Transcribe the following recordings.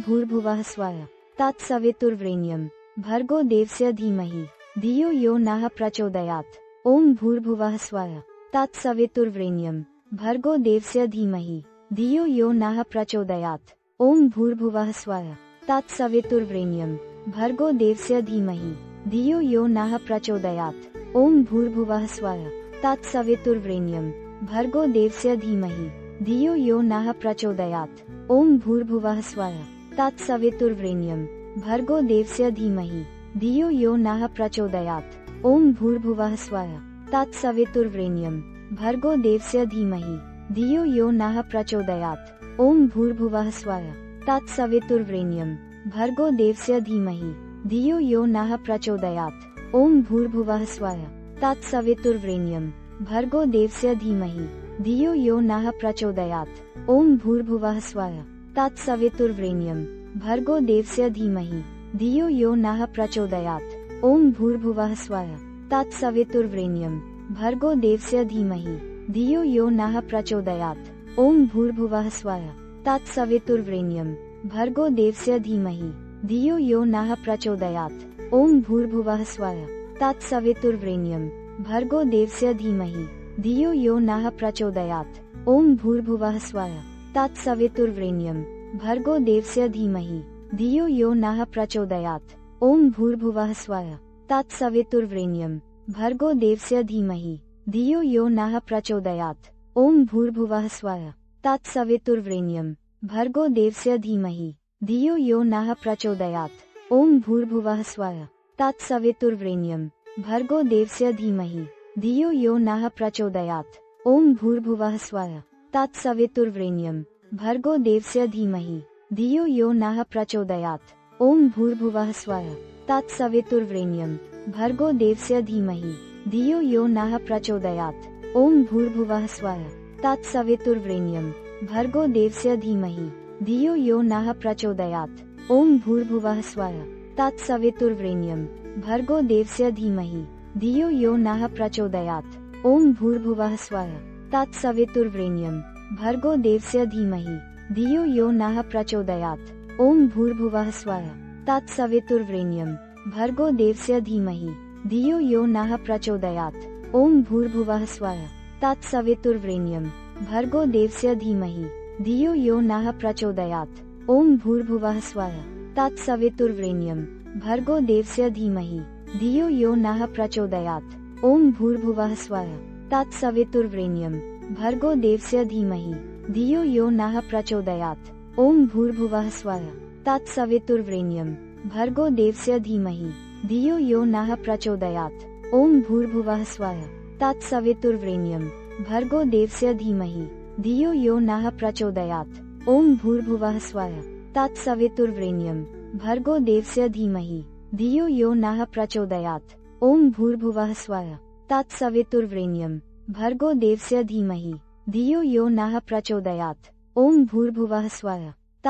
भूर्भुवः स्वः तत्सवितुर्वरेण्यं भर्गो देवस्य धीमहि धियो यो नः प्रचोदयात्। ओम भूर्भुवः स्वः तत्सवितुर्वरेण्यं भर्गो देवस्य धीमहि धियो यो नः प्रचोदयात्। ओम भूर्भुवः स्वः तत्सवितुर्वरेण्यं भर्गो देवस्य धीमहि धियो यो नः प्रचोदयात्। ओम भूर्भुवः स्वः तत्सवितुर्वरेण्यं भर्गो देवस्य धीमहि धियो यो नः प्रचोदयात्। ओम भूर्भुवः स्वः तत्सवितुर्वरेण्यं भर्गो देवस्य धीमहि धियो यो नः प्रचोदयात्। ओम भूर्भुवः स्वः तत्सवितुर्वरेण्यं भर्गो देवस्य धीमहि धियो यो नः प्रचोदयात्। ओम भूर्भुवः स्वः तत्सवितुर्वरेण्यं भर्गो देवस्य धीमहि धियो यो नः प्रचोदयात्। ओम भूर्भुवः स्वः तत्सवितुर्वरेण्यं भर्गो देवस्य धीमहि धियो यो नः प्रचोदयात्। ओम भूर्भुवः स्वः तत्सवितुर्वरेण्यं भर्गो देवस्य धीमहि धियो यो नः प्रचोदयात्। ओम भूर्भुवः स्वः तत्सवितुर्वरेण्यं भर्गो देवस्य धीमहि धियो यो नः प्रचोदयात्। ओम भूर्भुवः स्वः तत्सवितुर्वरेण्यं भर्गो देवस्य धीमहि धियो यो नः प्रचोदयात्। ओम भूर्भुवः स्वः तत्सवितुर्वरेण्यं भर्गो देवस्य धीमहि धियो यो नः प्रचोदयात्। ओम भूर्भुवः स्वः तत्सवितुर्वरेण्यं भर्गो देवस्य धीमहि धियो यो नः प्रचोदयात्। ओम भूर्भुवः स्वः तत्सवितुर्वरेण्यं भर्गो देवस्य धीमहि धियो यो नः प्रचोदयात्। ओम भूर्भुवः स्वः तत्सवितुर्वरेण्यं भर्गो देवस्य धीमहि धियो यो नः प्रचोदयात्। ओम भूर्भुवः स्वः तत्सवितुर्वरेण्यं भर्गो देवस्य धीमहि धियो यो नः प्रचोदयात्। ओम भूर्भुवः स्वः तत्सवितुर्वरेण्यं भर्गो देवस्य धीमहि धियो यो नः प्रचोदयात्। ओम भूर्भुवः स्वः तत्सवितुर्वरेण्यं भर्गो देवस्य धीमहि धियो यो नः प्रचोदयात्। ओम भूर्भुवः स्वः तत्सवितुर्वरेण्यं भर्गो देवस्य धीमहि धियो यो नः प्रचोदयात्। ओम भूर्भुवः स्वः तत्सवितुर्वरेण्यं भर्गो देवस्य धीमहि धियो यो नः प्रचोदयात्। ओम भूर्भुवः स्वः तत्सवितुर्वरेण्यं भर्गो देवस्य धीमहि धियो यो नः प्रचोदयात्। ओम भूर्भुवः स्वः तत्सवितुर्वरेण्यं भर्गो देवस्य धीमहि धियो यो नः प्रचोदयात्। ओम भूर्भुवः स्वः तत्सवितुर्वरेण्यं भर्गो देवस्य धीमहि धियो यो नः प्रचोदयात्। ओम भूर्भुवः स्वः तत्सवितुर्वरेण्यं भर्गो देवस्य धीमहि धियो यो नः प्रचोदयात्। ओम भूर्भुवः स्वः तत्सवितुर्वरेण्यं भर्गो देवस्य धीमहि धियो यो नः प्रचोदयात्। ओम भूर्भुवः स्वः तत्सवितुर्वरेण्यं भर्गो देवस्य धीमहि धियो यो नः प्रचोदयात्। ओम भूर्भुवः स्वः तत्सवितुर्वरेण्यं भर्गो देवस्य धीमहि धियो यो नः प्रचोदयात्। ओम भूर्भुवः स्वः तत्सवितुर्वरेण्यं भर्गो देवस्य धीमहि धियो यो नः प्रचोदयात्। ओम भूर्भुवः स्वः तत्सवितुर्वरेण्यं भर्गो देवस्य धीमहि धियो यो नः प्रचोदयात्। ओम भूर्भुवः स्वः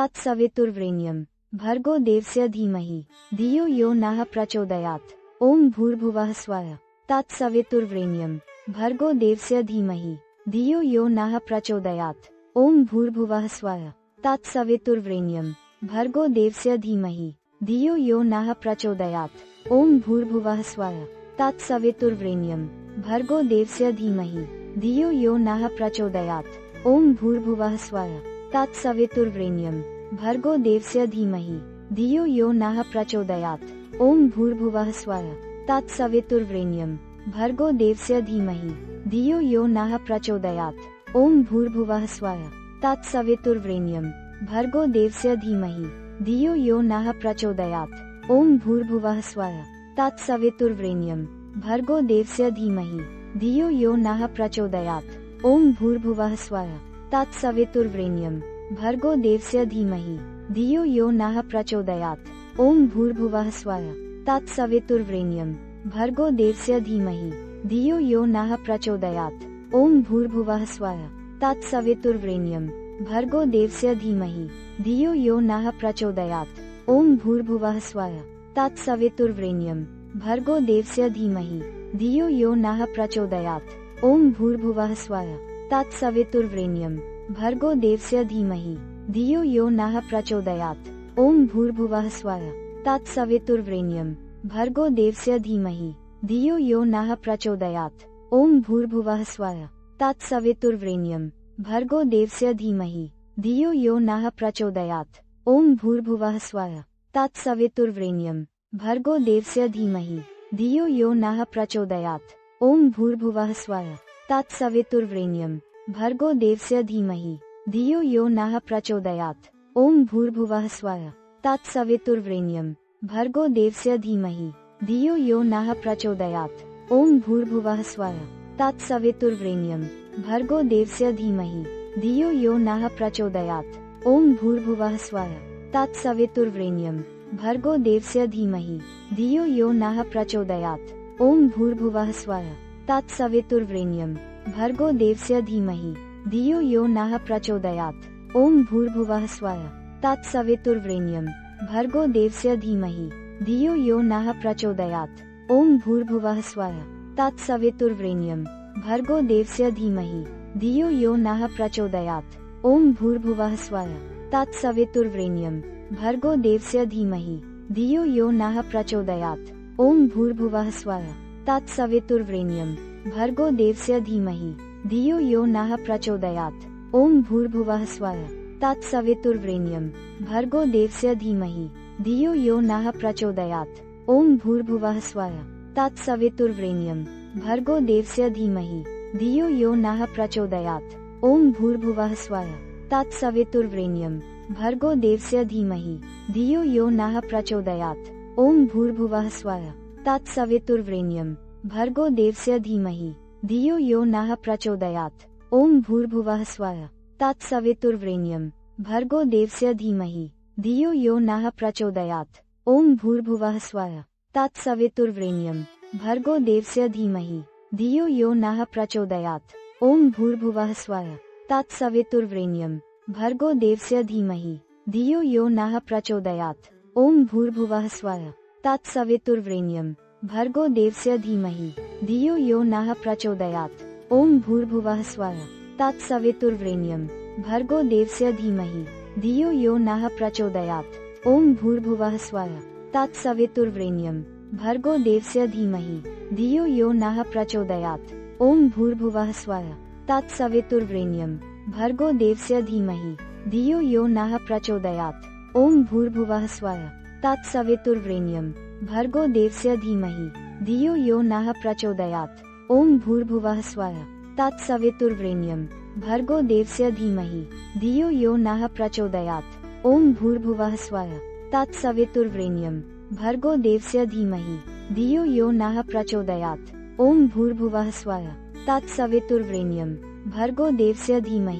तत्सवितुर्वरेण्यं भर्गो देवस्य धीमहि धियो यो नः प्रचोदयात्। ओम भूर्भुवः स्वः तत्सवितुर्वरेण्यं भर्गो देवस्य धीमहि धियो यो नः प्रचोदयात्। ओम भूर्भुवः स्वः तत्सवितुर्वरेण्यं भर्गो देवस्य धीमहि धियो यो नः प्रचोदयात्। ओम भूर्भुवः स्वः तत्सवितुर्वरेण्यं भर्गो देवस्य धीमहि धियो यो नः प्रचोदयात्। ओम भूर्भुवः स्वः तत्सवितुर्वरेण्यं भर्गो देवस्य धीमहि धियो यो नः प्रचोदयात्। ओम भूर्भुवः स्वः तत्सवितुर्वरेण्यं भर्गो देवस्य धीमहि धियो यो नः प्रचोदयात्। ओम भूर्भुवः स्वः तत्सवितुर्वरेण्यं भर्गो देवस्य धीमहि धियो यो नः प्रचोदयात्। ओम भूर्भुवः स्वः तत्सवितुर्वरेण्यं भर्गो देवस्य धीमहि धियो यो नः प्रचोदयात्। ओम भूर्भुवः स्वः तत्सवितुर्वरेण्यं भर्गो देवस्य धीमहि धियो यो नः प्रचोदयात्। ओम भूर्भुवः स्वः तत्सवितुर्वरेण्यं भर्गो देवस्य धीमहि धियो यो नः प्रचोदयात्। ओम भूर्भुवः स्वः तत्सवितुर्वरेण्यं भर्गो देवस्य धीमहि धियो यो नः प्रचोदयात्। ओम भूर्भुवः स्वः तत्सवितुर्वरेण्यं भर्गो देवस्य धीमहि धियो यो नः प्रचोदयात्। ओम भूर्भुवः स्वः तत्सवितुर्वरेण्यं भर्गो देवस्य धीमहि धियो यो नः प्रचोदयात्। ओम भूर्भुवः स्वः तत्सवितुर्वरेण्यं भर्गो देवस्य धीमहि धियो यो नः प्रचोदयात्। ओम भूर्भुवः स्वः तत्सवितुर्वरेण्यं भर्गो देवस्य धीमहि धियो यो नः प्रचोदयात्। ओम भूर्भुवः स्वः तत्सवितुर्वरेण्यं भर्गो देवस्य धीमहि धियो यो नः प्रचोदयात्। ओम भूर्भुवः स्वः तत्सवितुर्वरेण्यं भर्गो देवस्य धीमहि धियो यो नः प्रचोदयात्। ओम भूर्भुवः स्वः तत्सवितुर्वरेण्यं भर्गो देवस्य धीमहि धियो यो नः प्रचोदयात्। ओम भूर्भुवः स्वः तत्सवितुर्वरेण्यं भर्गो देवस्य धीमहि धियो यो नः प्रचोदयात्। ओम भूर्भुवः स्वः तत्सवितुर्वरेण्यं भर्गो देवस्य धीमहि धियो यो नः प्रचोदयात्। ओम भूर्भुवः स्वः तत्सवितुर्वरेण्यं भर्गो देवस्य धीमहि धियो यो नः प्रचोदयात्। ओम भूर्भुवः स्वः तत्सवितुर्वरेण्यं भर्गो देवस्य धीमहि धियो यो नः प्रचोदयात्। ओम भूर्भुवः स्वः तत्सवितुर्वरेण्यं भर्गो देवस्य धीमहि धियो यो नः प्रचोदयात्। ओम भूर्भुवः स्वः तत्सवितुर्वरेण्यं भर्गो देवस्य धीमहि धियो यो नः प्रचोदयात्। ओम भूर्भुवः स्वः तत्सवितुर्वरेण्यं भर्गो देवस्य धीमहि धियो यो नः प्रचोदयात्। ओम भूर्भुवः स्वः तत्सवितुर्वरेण्यं भर्गो देवस्य धीमहि धियो यो नः प्रचोदयात्। ओम भूर्भुवः स्वः तत्सवितुर्वरेण्यं भर्गो देवस्य धीमहि धियो यो नः प्रचोदयात्। ओम भूर्भुवः स्वः तत्सवितुर्वरेण्यं भर्गो देवस्य धीमहि धियो यो नः प्रचोदयात्। ओम भूर्भुवः स्वः तत्सवितुर्वरेण्यं भर्गो देवस्य धीमहि धियो यो नः प्रचोदयात्। ओम भूर्भुवः स्वः तत्सवितुर्वरेण्यं भर्गो देवस्य धीमहि धियो यो नः प्रचोदयात्। ओम भूर्भुवः स्वः तत्सवितुर्वरेण्यं भर्गो देवस्य धीमहि धियो यो नः प्रचोदयात्। ओम भूर्भुवः स्वः तत्सवितुर्वरेण्यं भर्गो देवस्य धीमहि धियो यो नः प्रचोदयात्। ओम भूर्भुवः स्वः तत्सवितुर्वरेण्यं भर्गो देवस्य धीमहि धियो यो नः प्रचोदयात्। ओम भूर्भुवः स्वः तत्सवितुर्वरेण्यं भर्गो देवस्य धीमहि धियो यो नः प्रचोदयात्। ओम भूर्भुवः स्वः तत्सवितुर्वरेण्यं भर्गो देवस्य धीमहि धियो यो नः प्रचोदयात्। ओम भूर्भुवः स्वः तत्सवितुर्वरेण्यं भर्गो देवस्य धीमहि धियो यो नः प्रचोदयात्। ओम भूर्भुवः स्वः तत्सवितुर्वरेण्यं भर्गो देवस्य धीमहि धियो यो नः प्रचोदयात्। ओम भूर्भुवः स्वः तत्सवितुर्वरेण्यं भर्गो देवस्य धीमहि धियो यो नः प्रचोदयात्। ओम भूर्भुवः स्वः तत्सवितुर्वरेण्यं भर्गो देवस्य धीमहि धियो यो नः प्रचोदयात्। ओम भूर्भुवः स्वः तत्सवितुर्वरेण्यं भर्गो देवस्य धीमहि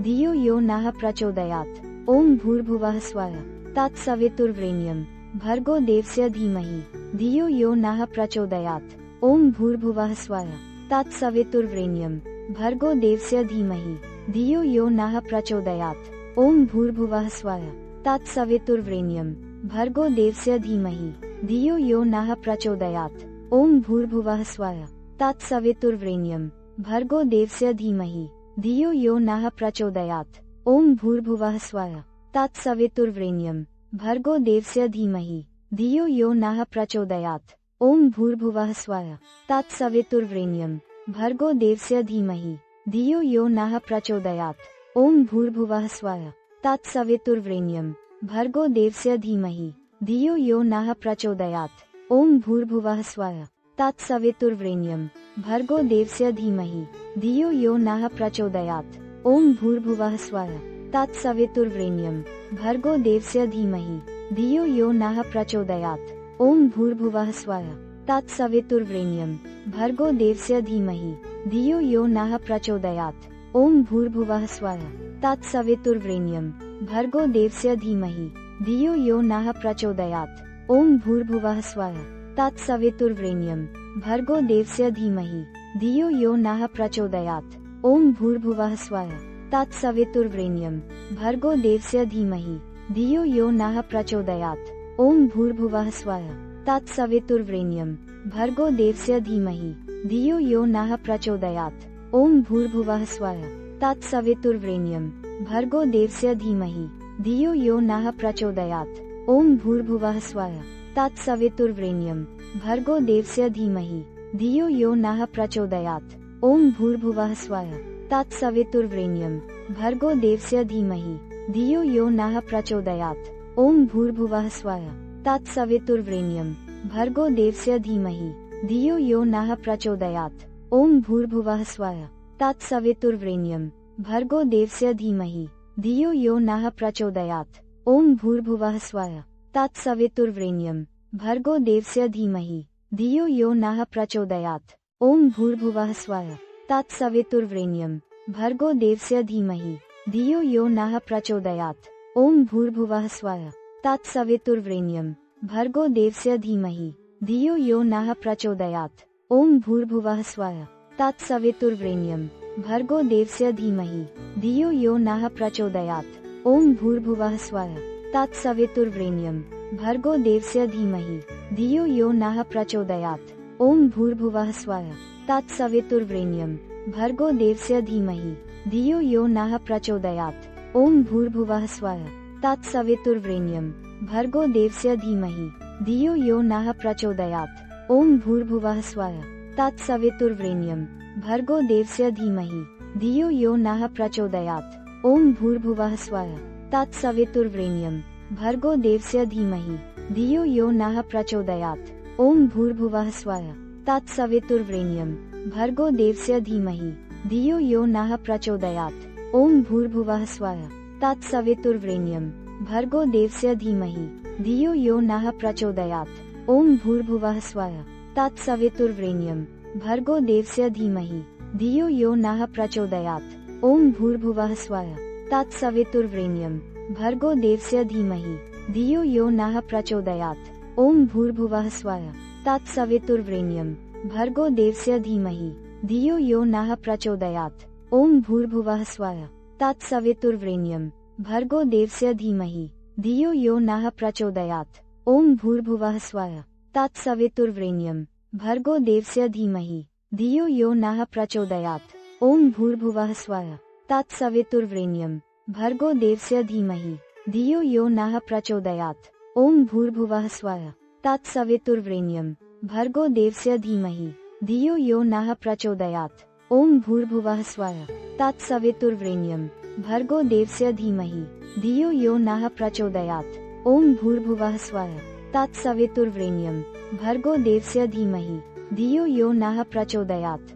धियो यो नः प्रचोदयात्। ओम भूर्भुवः स्वः तत्सवितुर्वरेण्यं भर्गो देवस्य धीमहि धियो यो नः प्रचोदयात्। ओम भूर्भुवः स्वः तत्सवितुर्वरेण्यं भर्गो देवस्य धीमहि धियो यो नः प्रचोदयात्। ओम भूर्भुवः स्वः तत्सवितुर्वरेण्यं भर्गो देवस्य धीमहि धियो यो नः प्रचोदयात्। ओम भूर्भुवः स्वः तत्सवितुर्वरेण्यं भर्गो देवस्य धीमहि धियो यो नः प्रचोदयात्। ओम भूर्भुवः स्वः तत्सवितुर्वरेण्यं भर्गो देवस्य धीमहि धियो यो नः प्रचोदयात्। ओम भूर्भुवः स्वः तत्सवितुर्वरेण्यं भर्गो देवस्य धीमहि धियो यो नः प्रचोदयात्। ओम भूर्भुवः स्वः तत्सवितुर्वरेण्यं भर्गो देवस्य धीमहि धियो यो नः प्रचोदयात्। ओम भूर्भुवः स्वः तत्सवितुर्वरेण्यं भर्गो देवस्य धीमहि धियो यो नः प्रचोदयात्। ओम भूर्भुवः स्वः तत्सवितुर्वरेण्यं भर्गो देवस्य धीमहि धियो यो नः प्रचोदयात्। ओम भूर्भुवः स्वः तत्सवितुर्वरेण्यं भर्गो देवस्य धीमहि धियो यो नः प्रचोदयात्। ओम भूर्भुवः स्वः तत्सवितुर्वरेण्यं भर्गो देवस्य धीमहि धियो यो नः प्रचोदयात्। ओम भूर्भुवः स्वः तत्सवितुर्वरेण्यं भर्गो देवस्य धीमहि धियो यो नः प्रचोदयात्। ओम भूर्भुवः स्वः तत्सवितुर्वरेण्यं भर्गो देवस्य धीमहि धियो यो नः प्रचोदयात्। ओम भूर्भुवः स्वः तत्सवितुर्वरेण्यं भर्गो देवस्य धीमहि धियो यो नः प्रचोदयात्। ओम भूर्भुवः स्वः तत्सवितुर्वरेण्यं भर्गो देवस्य धीमहि धियो यो नः प्रचोदयात्। ओम भूर्भुवः स्वः तत्सवितुर्वरेण्यं भर्गो देवस्य धीमहि धियो यो नः प्रचोदयात्। ओम भूर्भुवः स्वः तत्सवितुर्वरेण्यं भर्गो देवस्य धीमहि धियो यो नः प्रचोदयात्। ओम भूर्भुवः स्वः तत्सवितुर्वरेण्यं भर्गो देवस्य धीमहि धियो यो नः प्रचोदयात्। ओम भूर्भुवः स्वः तत्सवितुर्वरेण्यं भर्गो देवस्य धीमहि धियो यो नः प्रचोदयात्। ओम भूर्भुवः स्वः तत्सवितुर्वरेण्यं भर्गो देवस्य धीमहि धियो यो नः प्रचोदयात्। ओम भूर्भुवः स्वः तत्सवितुर्वरेण्यं भर्गो देवस्य धीमहि धियो यो नः प्रचोदयात्। ओम भूर्भुवः स्वः तत्सवितुर्वरेण्यं भर्गो देवस्य धीमहि धियो यो नः प्रचोदयात्। ओम भूर्भुवः स्वः तत्सवितुर्वरेण्यं भर्गो देवस्य धीमहि धियो यो नः प्रचोदयात्। ओम भूर्भुवः स्वः तत्सवितुर्वरेण्यं भर्गो देवस्य धीमहि धियो यो नः प्रचोदयात्। ओम भूर्भुवः स्वः तत्सवितुर्वरेण्यं भर्गो देवस्य धीमहि धियो यो नः प्रचोदयात्। ओम भूर्भुवः स्वः तत्सवितुर्वरेण्यं भर्गो देवस्य धीमहि धियो यो नः प्रचोदयात्। ओम भूर्भुवः स्वः तत्सवितुर्वरेण्यं भर्गो देवस्य धीमहि धियो यो नः प्रचोदयात्। ओम भूर्भुवः स्वः तत्सवितुर्वरेण्यं भर्गो देवस्य धीमहि धियो यो नः प्रचोदयात्। ओम भूर्भुवः स्वः तत्सवितुर्वरेण्यं भर्गो देवस्य धीमहि धियो यो नः प्रचोदयात्। ओम भूर्भुवः स्वः तत्सवितुर्वरेण्यं भर्गो देवस्य धीमहि धियो यो नः प्रचोदयात्। ओम भूर्भुवः स्वः तत्सवितुर्वरेण्यं भर्गो देवस्य धीमहि धियो यो नः प्रचोदयात्। ओम भूर्भुवः स्वः तत्सवितुर्वरेण्यं भर्गो देवस्य धीमहि धियो यो नः प्रचोदयात्। ओम भूर्भुवः स्वः तत्सवितुर्वरेण्यं भर्गो देवस्य धीमहि धियो यो नः प्रचोदयात्। ओम भूर्भुवः स्वः तत्सवितुर्वरेण्यं भर्गो देवस्य धीमहि धियो यो नः प्रचोदयात्। ओम भूर्भुवः स्वः तत्सवितुर्वरेण्यं भर्गो देवस्य धीमहि धियो यो नः प्रचोदयात्। ओम भूर्भुवः स्वः तत्सवितुर्वरेण्यं भर्गो देवस्य धीमहि धियो यो नः प्रचोदयात्। ओम भूर्भुवः स्वः तत्सवितुर्वरेण्यं भर्गो देवस्य धीमहि धियो यो नः प्रचोदयात्। ओम भूर्भुवः स्वः तत्सवितुर्वरेण्यं भर्गो देवस्य धीमहि धियो यो नः प्रचोदयात्। ओम भूर्भुवः स्वः तत्सवितुर्वरेण्यं भर्गो देवस्य धीमहि धियो यो नः प्रचोदयात्।